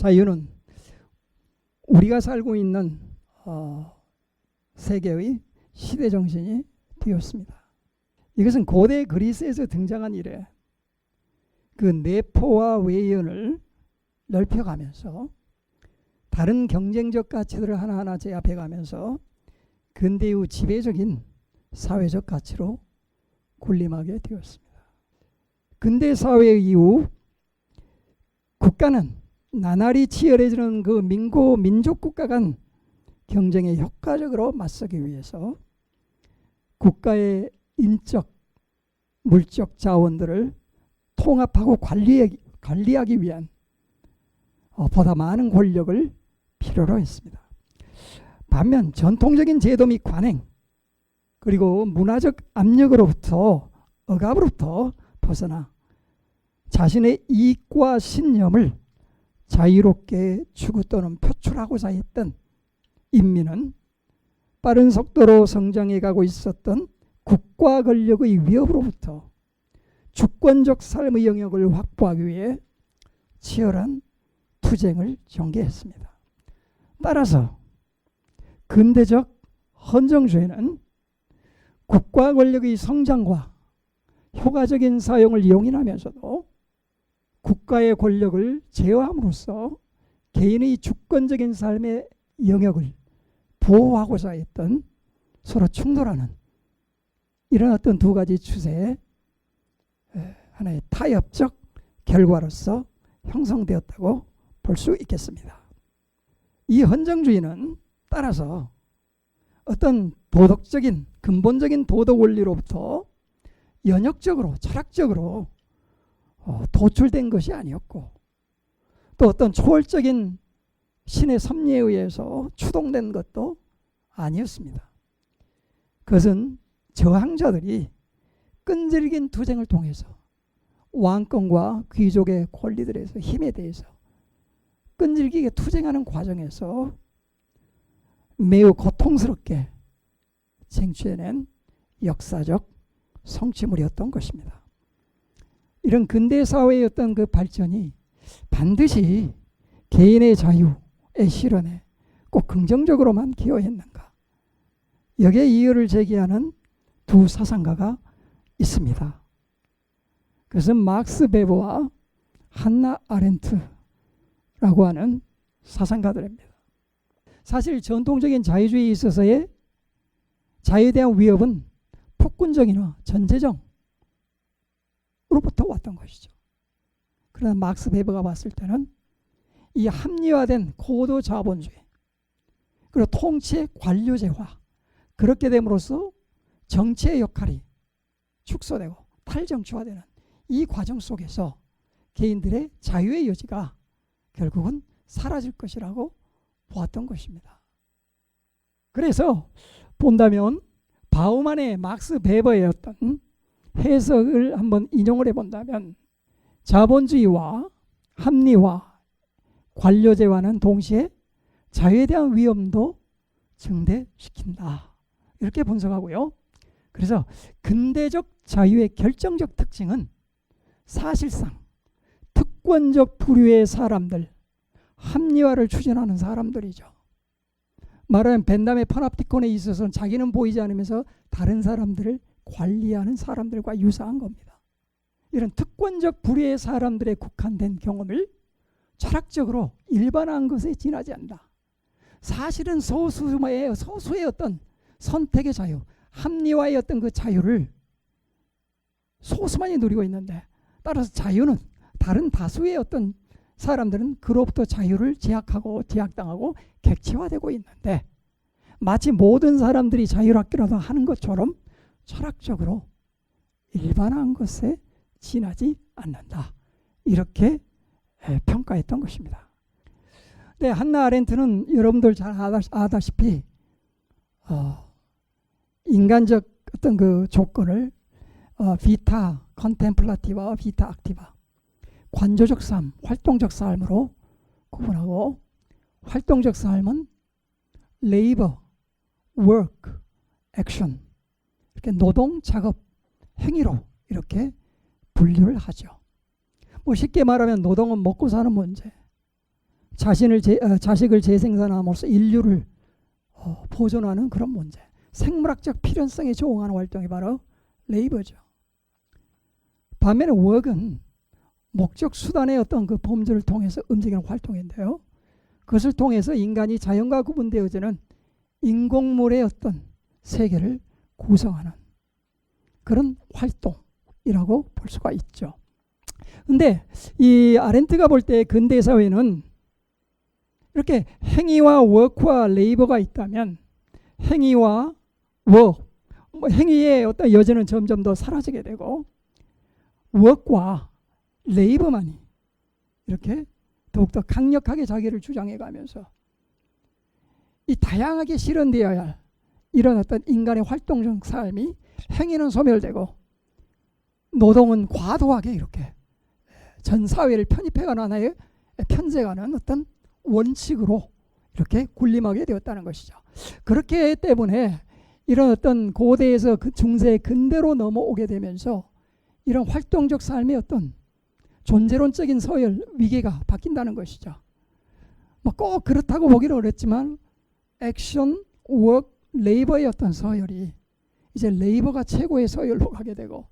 자유는 우리가 살고 있는 세계의 시대 정신이 되었습니다. 이것은 고대 그리스에서 등장한 이래 그 내포와 외연을 넓혀가면서 다른 경쟁적 가치들을 하나하나 제압해가면서 근대 이후 지배적인 사회적 가치로 군림하게 되었습니다. 근대 사회 이후 국가는 나날이 치열해지는 그 민족 국가 간 경쟁에 효과적으로 맞서기 위해서 국가의 인적, 물적 자원들을 통합하고 관리하기 위한 보다 많은 권력을 필요로 했습니다. 반면 전통적인 제도 및 관행 그리고 문화적 압력으로부터 억압으로부터 벗어나 자신의 이익과 신념을 자유롭게 추구 또는 표출하고자 했던 인민은 빠른 속도로 성장해 가고 있었던 국가 권력의 위협으로부터 주권적 삶의 영역을 확보하기 위해 치열한 투쟁을 전개했습니다. 따라서 근대적 헌정주의는 국가 권력의 성장과 효과적인 사용을 용인하면서도 국가의 권력을 제어함으로써 개인의 주권적인 삶의 영역을 보호하고자 했던 서로 충돌하는 이런 어떤 두 가지 추세의 하나의 타협적 결과로서 형성되었다고 볼 수 있겠습니다. 이 헌정주의는 따라서 어떤 도덕적인 근본적인 도덕 원리로부터 연역적으로 철학적으로 도출된 것이 아니었고 또 어떤 초월적인 신의 섭리에 의해서 추동된 것도 아니었습니다. 그것은 저항자들이 끈질긴 투쟁을 통해서 왕권과 귀족의 권리들에서 힘에 대해서 끈질기게 투쟁하는 과정에서 매우 고통스럽게 쟁취해낸 역사적 성취물이었던 것입니다. 이런 근대 사회의 어떤 그 발전이 반드시 개인의 자유의 실현에 꼭 긍정적으로만 기여했는가? 여기에 이유를 제기하는 두 사상가가 있습니다. 그것은 막스 베버와 한나 아렌트라고 하는 사상가들입니다. 사실 전통적인 자유주의에 있어서의 자유에 대한 위협은 폭군적이나 전제정으로부터 왔던 것이죠. 그러나 막스 베버가 봤을 때는 이 합리화된 고도 자본주의 그리고 통치의 관료제화 그렇게 됨으로써 정치의 역할이 축소되고 탈정치화되는 이 과정 속에서 개인들의 자유의 여지가 결국은 사라질 것이라고 보았던 것입니다. 그래서 본다면 바우만의 막스 베버의 어떤 해석을 한번 인용을 해본다면 자본주의와 합리화, 관료제와는 동시에 자유에 대한 위험도 증대시킨다. 이렇게 분석하고요. 그래서 근대적 자유의 결정적 특징은 사실상 특권적 부류의 사람들, 합리화를 추진하는 사람들이죠. 말하면 벤담의 파납티콘에 있어서는 자기는 보이지 않으면서 다른 사람들을 관리하는 사람들과 유사한 겁니다. 이런 특권적 부류의 사람들의 국한된 경험을 철학적으로 일반화한 것에 지나지 않는다. 사실은 소수의 어떤 선택의 자유, 합리화의 어떤 그 자유를 소수만이 누리고 있는데 따라서 자유는 다른 다수의 어떤 사람들은 그로부터 자유를 제약당하고 객체화되고 있는데 마치 모든 사람들이 자유롭게라도 하는 것처럼 철학적으로 일반화한 것에 지나지 않는다. 이렇게 평가했던 것입니다. 네, 한나 아렌트는 여러분들 잘 아다시피 인간적 어떤 그 조건을 비타 컨템플라티바와 비타 악티바 관조적 삶, 활동적 삶으로 구분하고 활동적 삶은 레이버, 워크, 액션 이렇게 노동, 작업, 행위로 이렇게 분류를 하죠. 뭐 쉽게 말하면 노동은 먹고 사는 문제, 자식을 재생산함으로써 인류를 보존하는 그런 문제, 생물학적 필연성에 조응하는 활동이 바로 레이버죠. 반면에 work은 목적 수단의 어떤 그 범주를 통해서 움직이는 활동인데요. 그것을 통해서 인간이 자연과 구분되어지는 인공물의 어떤 세계를 구성하는 그런 활동이라고 볼 수가 있죠. 근데 이 아렌트가 볼 때 근대 사회는 이렇게 행위와 워크와 레이버가 있다면 행위와 행위의 어떤 여지는 점점 더 사라지게 되고 워크와 레이버만이 이렇게 더욱더 강력하게 자기를 주장해 가면서 이 다양하게 실현되어야 할 이런 어떤 인간의 활동적 삶이 행위는 소멸되고 노동은 과도하게 이렇게 전 사회를 편입해가는 하나의 편제가는 어떤 원칙으로 이렇게 군림하게 되었다는 것이죠. 그렇기 때문에 이런 어떤 고대에서 그 중세 근대로 넘어오게 되면서 이런 활동적 삶의 어떤 존재론적인 서열 위계가 바뀐다는 것이죠. 뭐 꼭 그렇다고 보기는 어렵지만 액션, 워크, 레이버의 어떤 서열이 이제 레이버가 최고의 서열로 가게 되고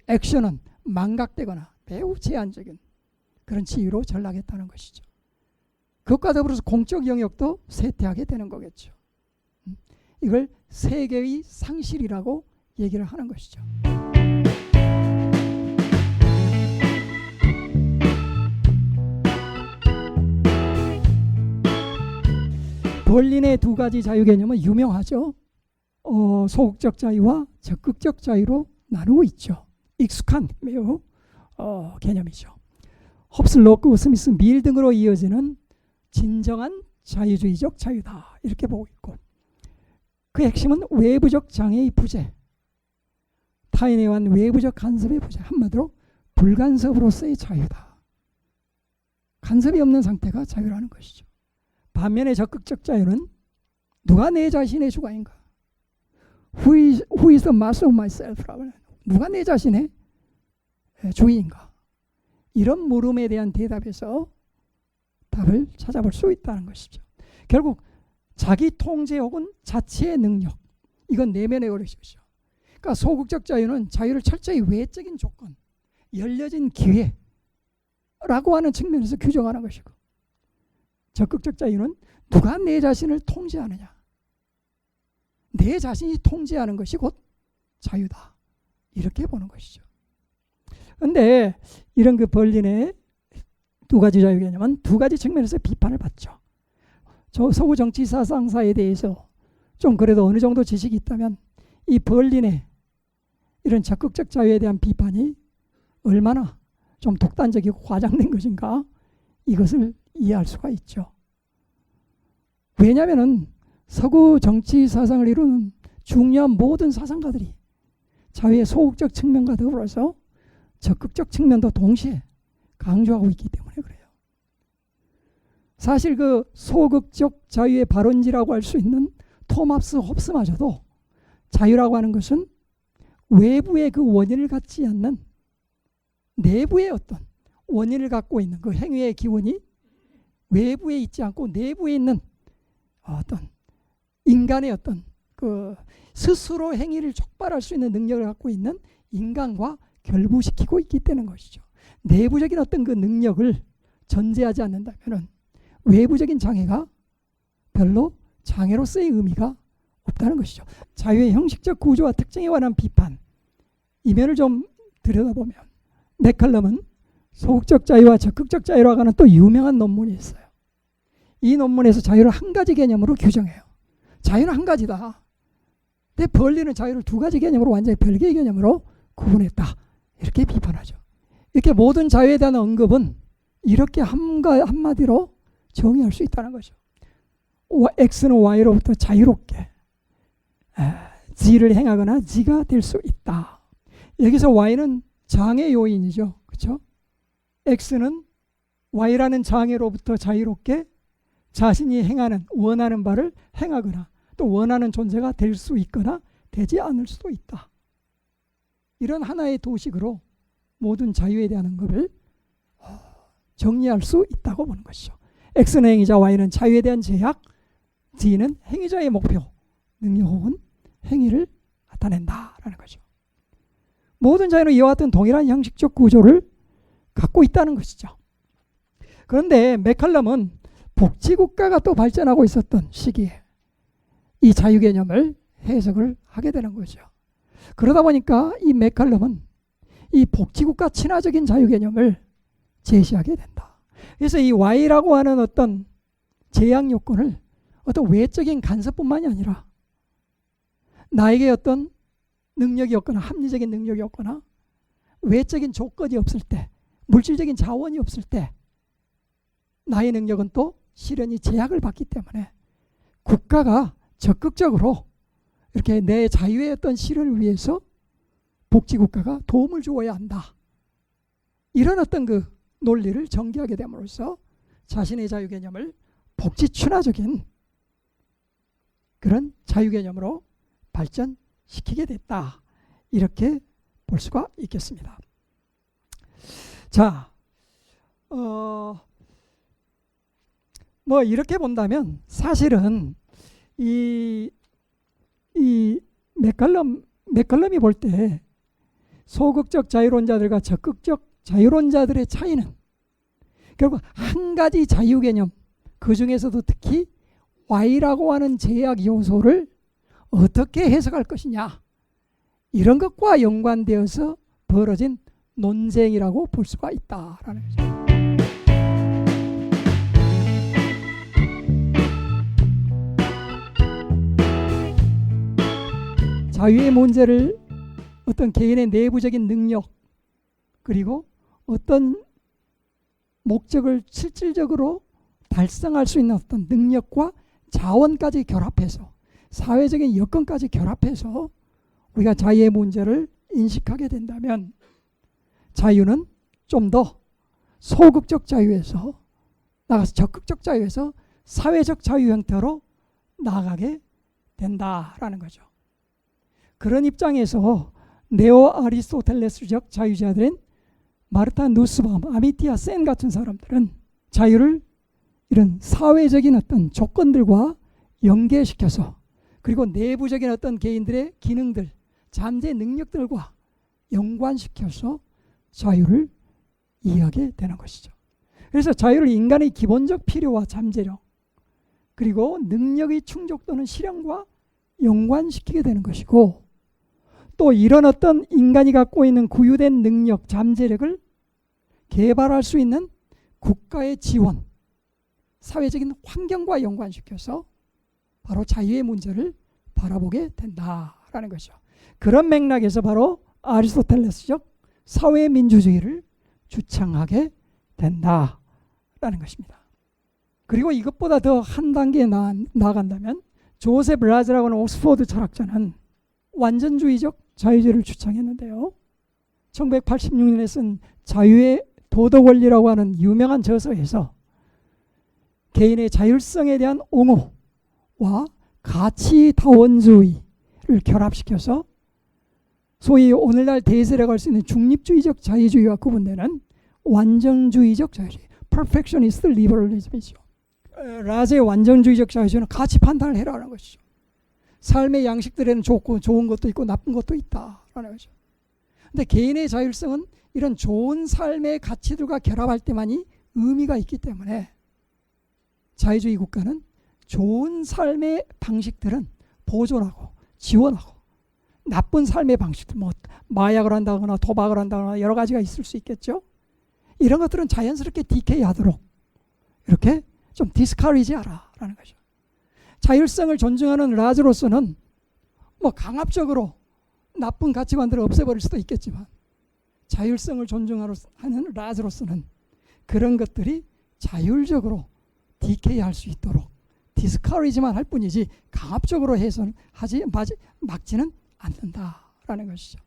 액션은 망각되거나 매우 제한적인 그런 지위로 전락했다는 것이죠. 그것과 더불어서 공적 영역도 쇠퇴하게 되는 거겠죠. 이걸 세계의 상실이라고 얘기를 하는 것이죠. 벌린의 두 가지 자유 개념은 유명하죠. 소극적 자유와 적극적 자유로 나누고 있죠. 익숙한 매우 개념이죠. 홉스, 로크, 스미스, 밀 등으로 이어지는 진정한 자유주의적 자유다 이렇게 보고 있고 그 핵심은 외부적 장애의 부재, 타인에 의한 외부적 간섭의 부재, 한마디로 불간섭으로서의 자유다. 간섭이 없는 상태가 자유라는 것이죠. 반면에 적극적 자유는 누가 내 자신의 주관인가? Who is the master of myself? 누가 내 자신의 주인인가? 이런 물음에 대한 대답에서 답을 찾아볼 수 있다는 것이죠. 결국 자기 통제 혹은 자치의 능력, 이건 내면의 어려움이죠. 그러니까 소극적 자유는 자유를 철저히 외적인 조건, 열려진 기회라고 하는 측면에서 규정하는 것이고 적극적 자유는 누가 내 자신을 통제하느냐, 내 자신이 통제하는 것이 곧 자유다 이렇게 보는 것이죠. 그런데 이런 그 벌린의 두 가지 자유 개념은 두 가지 측면에서 비판을 받죠. 저 서구 정치 사상사에 대해서 좀 그래도 어느 정도 지식이 있다면 이 벌린의 이런 적극적 자유에 대한 비판이 얼마나 좀 독단적이고 과장된 것인가 이것을 이해할 수가 있죠. 왜냐하면 서구 정치 사상을 이루는 중요한 모든 사상가들이 자유의 소극적 측면과 더불어서 적극적 측면도 동시에 강조하고 있기 때문에 그래요. 사실 그 소극적 자유의 발원지라고 할 수 있는 토마스 홉스마저도 자유라고 하는 것은 외부의 그 원인을 갖지 않는 내부의 어떤 원인을 갖고 있는 그 행위의 기원이 외부에 있지 않고 내부에 있는 어떤 인간의 어떤 그 스스로 행위를 촉발할 수 있는 능력을 갖고 있는 인간과 결부시키고 있기 때문인 것이죠. 내부적인 어떤 그 능력을 전제하지 않는다면 외부적인 장애가 별로 장애로서의 의미가 없다는 것이죠. 자유의 형식적 구조와 특징에 관한 비판, 이면을 좀 들여다보면 맥컬럼은 소극적 자유와 적극적 자유라고 하는 또 유명한 논문이 있어요. 이 논문에서 자유를 한 가지 개념으로 규정해요. 자유는 한 가지다. 근데 벌린은 자유를 두 가지 개념으로 완전히 별개의 개념으로 구분했다. 이렇게 비판하죠. 이렇게 모든 자유에 대한 언급은 이렇게 한마디로 정의할 수 있다는 거죠. X는 Y로부터 자유롭게 G를 행하거나 G가 될 수 있다. 여기서 Y는 장애 요인이죠. 그렇죠? X는 Y라는 장애로부터 자유롭게 자신이 행하는 원하는 바를 행하거나 또 원하는 존재가 될 수 있거나 되지 않을 수도 있다. 이런 하나의 도식으로 모든 자유에 대한 언급을 정리할 수 있다고 보는 것이죠. X는 행위자, Y는 자유에 대한 제약, D는 행위자의 목표, 능력 혹은 행위를 나타낸다라는 거죠. 모든 자유는 이와 같은 동일한 형식적 구조를 갖고 있다는 것이죠. 그런데 맥칼럼은 복지국가가 또 발전하고 있었던 시기에 이 자유 개념을 해석을 하게 되는 거죠. 그러다 보니까 이 맥칼럼은 이 복지국가 친화적인 자유 개념을 제시하게 된다. 그래서 이 Y라고 하는 어떤 제약 요건을 어떤 외적인 간섭뿐만이 아니라 나에게 어떤 능력이 없거나 합리적인 능력이 없거나 외적인 조건이 없을 때, 물질적인 자원이 없을 때 나의 능력은 또 실현이 제약을 받기 때문에 국가가 적극적으로 이렇게 내 자유의 어떤 실현을 위해서 복지국가가 도움을 주어야 한다. 이런 어떤 그 논리를 전개하게 됨으로써 자신의 자유 개념을 복지 친화적인 그런 자유 개념으로 발전시키게 됐다. 이렇게 볼 수가 있겠습니다. 자, 뭐 이렇게 본다면 사실은 이 맥칼럼이 볼 때 소극적 자유론자들과 적극적 자유론자들의 차이는 결국 한 가지 자유 개념, 그 중에서도 특히 Y라고 하는 제약 요소를 어떻게 해석할 것이냐, 이런 것과 연관되어서 벌어진 논쟁이라고 볼 수가 있다라는 거죠. 자유의 문제를 어떤 개인의 내부적인 능력 그리고 어떤 목적을 실질적으로 달성할 수 있는 어떤 능력과 자원까지 결합해서 사회적인 여건까지 결합해서 우리가 자유의 문제를 인식하게 된다면 자유는 좀 더 소극적 자유에서 나가서 적극적 자유에서 사회적 자유 형태로 나아가게 된다라는 거죠. 그런 입장에서 네오 아리스토텔레스적 자유자들인 마르타 누스밤, 아미티아 센 같은 사람들은 자유를 이런 사회적인 어떤 조건들과 연계시켜서 그리고 내부적인 어떤 개인들의 기능들, 잠재 능력들과 연관시켜서 자유를 이해하게 되는 것이죠. 그래서 자유를 인간의 기본적 필요와 잠재력 그리고 능력의 충족 또는 실현과 연관시키게 되는 것이고, 또 이런 어떤 인간이 갖고 있는 구유된 능력, 잠재력을 개발할 수 있는 국가의 지원, 사회적인 환경과 연관시켜서 바로 자유의 문제를 바라보게 된다라는 것이죠. 그런 맥락에서 바로 아리스토텔레스적 사회민주주의를 주창하게 된다라는 것입니다. 그리고 이것보다 더 한 단계 나아간다면 조셉 라즈라고 하는 옥스퍼드 철학자는 완전주의적 자유주의를 주창했는데요. 1986년에 쓴 자유의 도덕 원리라고 하는 유명한 저서에서 개인의 자율성에 대한 옹호와 가치다원주의를 결합시켜서 소위 오늘날 대세라고 할 수 있는 중립주의적 자유주의와 구분되는 완전주의적 자유주의, perfectionist liberalism이죠. 라즈의 완전주의적 자유주의는 가치 판단을 해라는 것이죠. 삶의 양식들에는 좋고 좋은 것도 있고 나쁜 것도 있다라는 거죠. 근데 개인의 자율성은 이런 좋은 삶의 가치들과 결합할 때만이 의미가 있기 때문에 자유주의 국가는 좋은 삶의 방식들은 보존하고 지원하고 나쁜 삶의 방식들, 뭐 마약을 한다거나 도박을 한다거나 여러 가지가 있을 수 있겠죠. 이런 것들은 자연스럽게 디케이하도록 이렇게 좀 디스커리지 하라라는 거죠. 자율성을 존중하는 라즈로서는 뭐 강압적으로 나쁜 가치관들을 없애버릴 수도 있겠지만, 자율성을 존중하는 라즈로서는 그런 것들이 자율적으로 디케이할 수 있도록 디스커리지만 할 뿐이지 강압적으로 해서는 막지는 않는다라는 것이죠.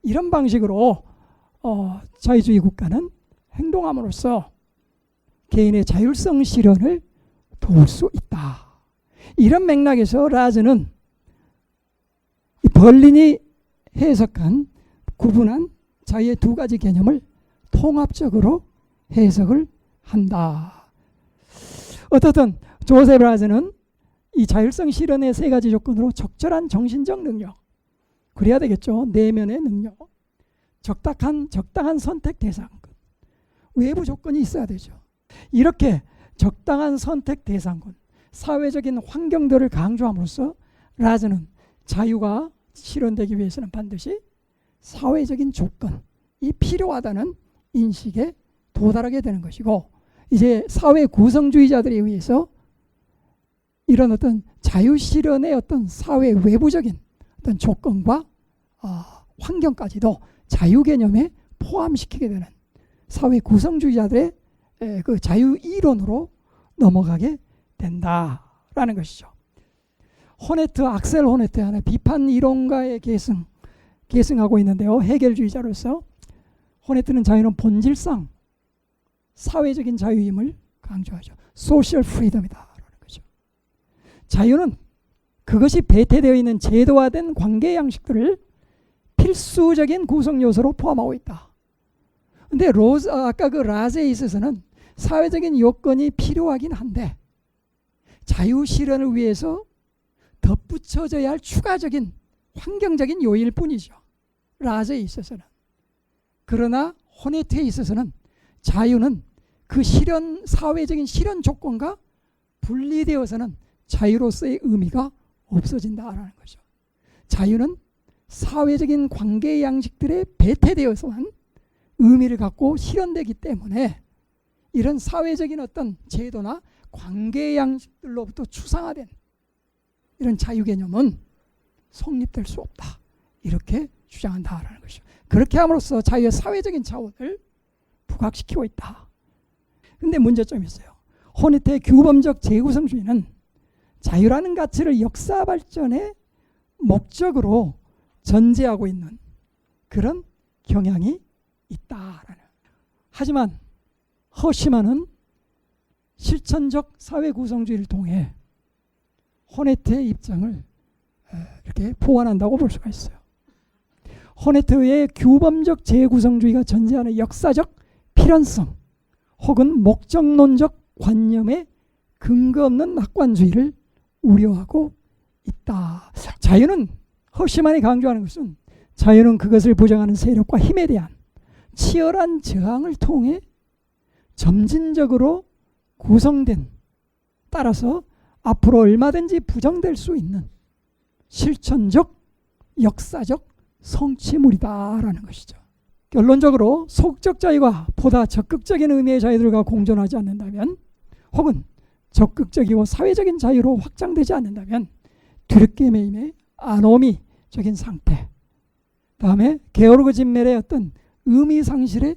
이런 방식으로 자유주의 국가는 행동함으로써 개인의 자율성 실현을 도울 수 있다. 이런 맥락에서 라즈는 벌린이 해석한 구분한 자유의 두 가지 개념을 통합적으로 해석을 한다. 어떻든 조셉 라즈는 이 자율성 실현의 세 가지 조건으로 적절한 정신적 능력, 그래야 되겠죠. 내면의 능력, 적당한 선택 대상군, 외부 조건이 있어야 되죠. 이렇게 적당한 선택 대상군, 사회적인 환경들을 강조함으로써 라즈는 자유가 실현되기 위해서는 반드시 사회적인 조건이 필요하다는 인식에 도달하게 되는 것이고, 이제 사회 구성주의자들에 의해서 이런 어떤 자유 실현의 어떤 사회 외부적인 어떤 조건과 환경까지도 자유 개념에 포함시키게 되는 사회 구성주의자들의 그 자유 이론으로 넘어가게 된다라는 것이죠. 악셀 호네트 하는 비판 이론가의 계승하고 있는데요. 해결주의자로서 호네트는 자유는 본질상 사회적인 자유임을 강조하죠. 소셜 프리덤이다라는 거죠. 자유는 그것이 배태되어 있는 제도화된 관계 양식들을 필수적인 구성 요소로 포함하고 있다. 근데 아까 그 라즈에 있어서는 사회적인 요건이 필요하긴 한데 자유 실현을 위해서 덧붙여져야 할 추가적인 환경적인 요인일 뿐이죠. 라즈에 있어서는. 그러나 호네트에 있어서는 자유는 그 사회적인 실현 조건과 분리되어서는 자유로서의 의미가 없어진다라는 거죠. 자유는 사회적인 관계 양식들에 배태되어서만 의미를 갖고 실현되기 때문에 이런 사회적인 어떤 제도나 관계 양식들로부터 추상화된 이런 자유 개념은 성립될 수 없다. 이렇게 주장한다라는 것이죠. 그렇게 함으로써 자유의 사회적인 차원을 부각시키고 있다. 근데 문제점이 있어요. 호네트의 규범적 재구성주의는 자유라는 가치를 역사 발전의 목적으로 전제하고 있는 그런 경향이 있다라는. 하지만 허시만은 실천적 사회 구성주의를 통해 호네트의 입장을 이렇게 보완한다고 볼 수가 있어요. 호네트의 규범적 재구성주의가 전제하는 역사적 필연성 혹은 목적론적 관념의 근거 없는 낙관주의를 우려하고 있다. 허시만이 강조하는 것은 자유는 그것을 부정하는 세력과 힘에 대한 치열한 저항을 통해 점진적으로 구성된, 따라서 앞으로 얼마든지 부정될 수 있는 실천적 역사적 성취물이다라는 것이죠. 결론적으로 소극적 자유가 보다 적극적인 의미의 자유들과 공존하지 않는다면, 혹은 적극적이고 사회적인 자유로 확장되지 않는다면 뒤늦게 매임의 아노미적인 상태, 다음에 게오르그 짐멜의 어떤 의미 상실을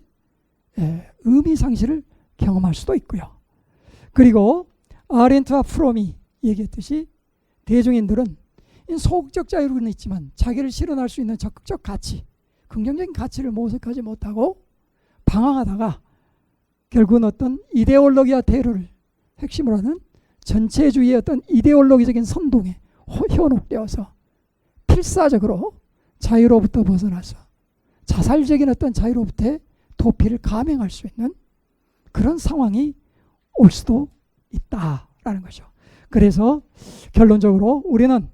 경험할 수도 있고요. 그리고 아렌트와 프롬이 얘기했듯이 대중인들은 소극적 자유로는 있지만 자기를 실현할 수 있는 적극적 가치, 긍정적인 가치를 모색하지 못하고 방황하다가 결국은 어떤 이데올로기와 테러를 핵심으로 하는 전체주의의 어떤 이데올로기적인 선동에 현혹되어서 필사적으로 자유로부터 벗어나서 자살적인 어떤 자유로부터의 도피를 감행할 수 있는 그런 상황이 올 수도 있다라는 거죠. 그래서 결론적으로 우리는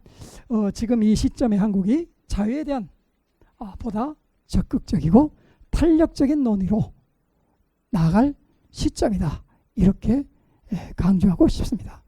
지금 이 시점에 한국이 자유에 대한 보다 적극적이고 탄력적인 논의로 나아갈 시점이다. 이렇게 강조하고 싶습니다.